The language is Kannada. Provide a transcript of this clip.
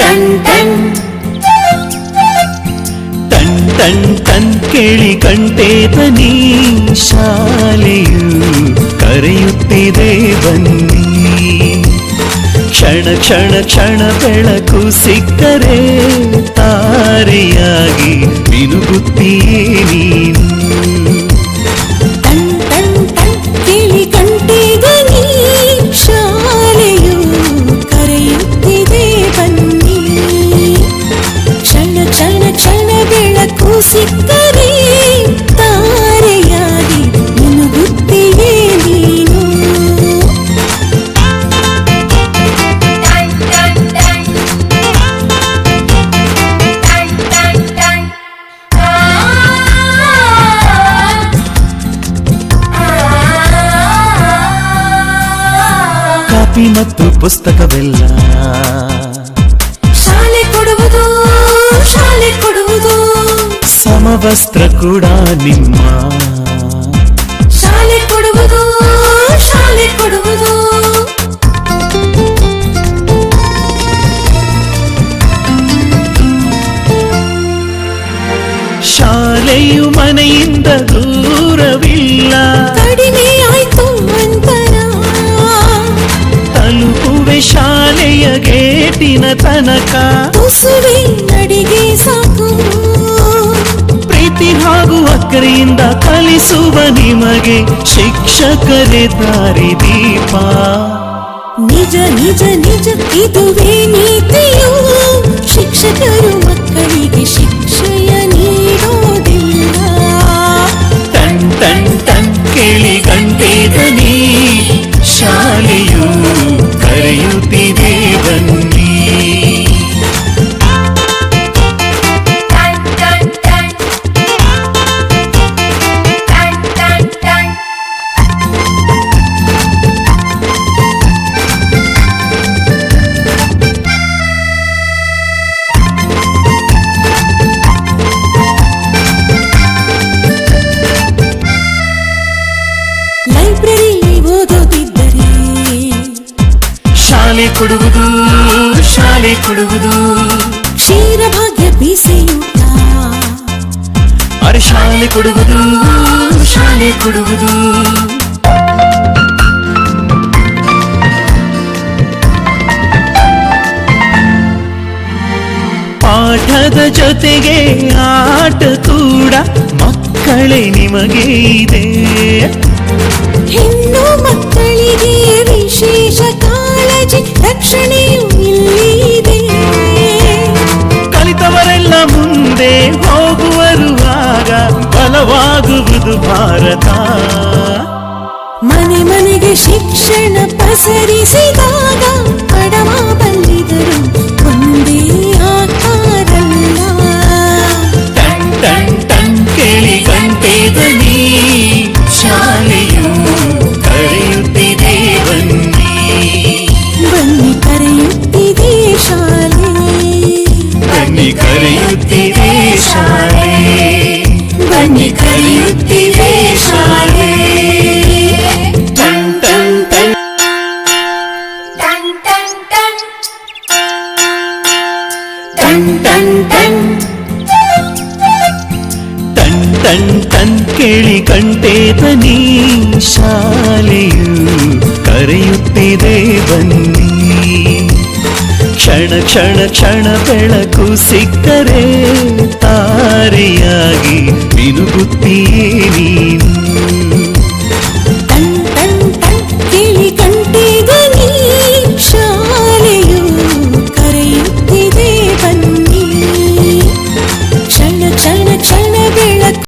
ಟನ್ ಟನ್ ಕೇಳಿ ಕಂಠೇತನಿ ಶಾಲೆಯು ಕರೆಯುತ್ತಿದೆ ಬನ್ನಿ. ಕ್ಷಣ ಕ್ಷಣ ಕ್ಷಣ ಬೆಳಕು ಸಿಕ್ಕರೆ ತಾರೆಯಾಗಿ ಮಿನುಗುತ್ತೀಯೇ ನೀನು. ಕೇಳಿ ಕಂಠೇತನಿ ಶಾಲೆಯು ಕರೆಯುತ್ತಿದೆ ಬನ್ನಿ. ಕ್ಷಣ ಕ್ಷಣ ಕ್ಷಣ ಬೆಳಕು ಸಿಕ್ಕರೆ ತಾರೆಯಾಗಿ ಮಿನುಗುತ್ತೀಯೇ ನೀನು. ಕಾಪಿ ಮತ್ತು ಪುಸ್ತಕವೆಲ್ಲ ಶಾಲೆ ಕೊಡುವುದು, ಶಾಲೆ ಕೊಡುವುದು. ಸಮವಸ್ತ್ರ ಕೂಡ ನಿಮ್ಮ ಶಾಲೆ ಕೊಡುವುದು, ಶಾಲೆ ಕೊಡುವುದು. ಶಾಲೆಯು ಮನೆಯಿಂದ ದೂರವಿಲ್ಲ, ಕಡಿಮೆ ಆಯ್ತು ಅಂತರ. ತಲುಪುವೆ ಶಾಲೆಯ ಗೇಟಿನ ತನಕ. ತುಸುವೆ ನಡಿಗೆ ಸಾಕು. ಪ್ರೀತಿ ಹಾಗೂ ಅಕ್ಕರೆಯಿಂದ ಕಲಿಸುವ ನಿಮಗೆ ಶಿಕ್ಷಕರೇ ದಾರಿದೀಪ. ನಿಜ ನಿಜ ನಿಜ ಇದುವೇ ನೀತಿಯು. ಶಿಕ್ಷಕರು ಮಕ್ಕಳಿಗೆ ಶಿಕ್ಷೆಯ ನೀಡೋದಿಲ್ಲ. ಟನ್ ಟನ್ ಟನ್ ಕೇಳಿ ಕಂಠೇತನಿ ಶಾಲೆಯು ಕರೆಯುತ್ತಿದೆ ಬನ್ನಿ. ಲೈಬ್ರರಿಯಲ್ಲಿ ಓದೋದಿದ್ದರೆ ಶಾಲೆ ಕೊಡುವುದು, ಶಾಲೆ ಕೊಡುವುದು. ಕ್ಷೀರಭಾಗ್ಯ ಬಿಸಿಯೂಟ. ಅರೆ ಶಾಲೆ ಕೊಡುವುದು, ಶಾಲೆ ಕೊಡುವುದು. ಪಾಠದ ಜೊತೆಗೆ ಆಟ ಕೂಡ ಮಕ್ಕಳೇ ನಿಮಗೆ ಇದೆ. ಹೆಣ್ಣು ಮಕ್ಕಳಿಗೆ ವಿಶೇಷ ಕಾಳಜಿ, ರಕ್ಷಣೆಯೂ ಇಲ್ಲಿದೆ. ಕಲಿತವರೆಲ್ಲ ಮುಂದೆ ಹೋಗುವರು, ಆಗ ಬಲವಾಗುವುದು ಭಾರತ. ಮನೆ ಮನೆಗೆ ಶಿಕ್ಷಣ ಪಸರಿಸಿದಾಗ ಬಡವ ಬಲ್ಲಿದರು ಒಂದೇ ಆಕಾರಲ್ಲ. ಟನ್ ಟನ್ ಟನ್ ಕೇಳಿ ಕಂಠೇತನಿ ಶಾಲೆಯು ಕರೆಯುತ್ತಿದೆ ಬನ್ನಿ. ಬನ್ನಿ ಕರೆಯುತ್ತಿದೆ ಶಾಲೆ, ಬನ್ನಿ ಕರೆಯುತ್ತಿದೆ ಶಾಲೆ, ಬನ್ನಿ ಕರೆಯುತ್ತಿದೆ ಶಾಲೆ. Ton ton ton ton ton ton ton ton ton ಕೇಳಿ ಕಂಠೇತನಿ ಶಾಲೆಯು ಕರೆಯುತ್ತಿದೆ ಬನ್ನಿ. ಕ್ಷಣ ಕ್ಷಣ ಕ್ಷಣ ಬೆಳಕು ಸಿಕ್ಕರೆ ತಾರೆಯಾಗಿ ಮಿನುಗುತ್ತೀಯೇ ನೀನು.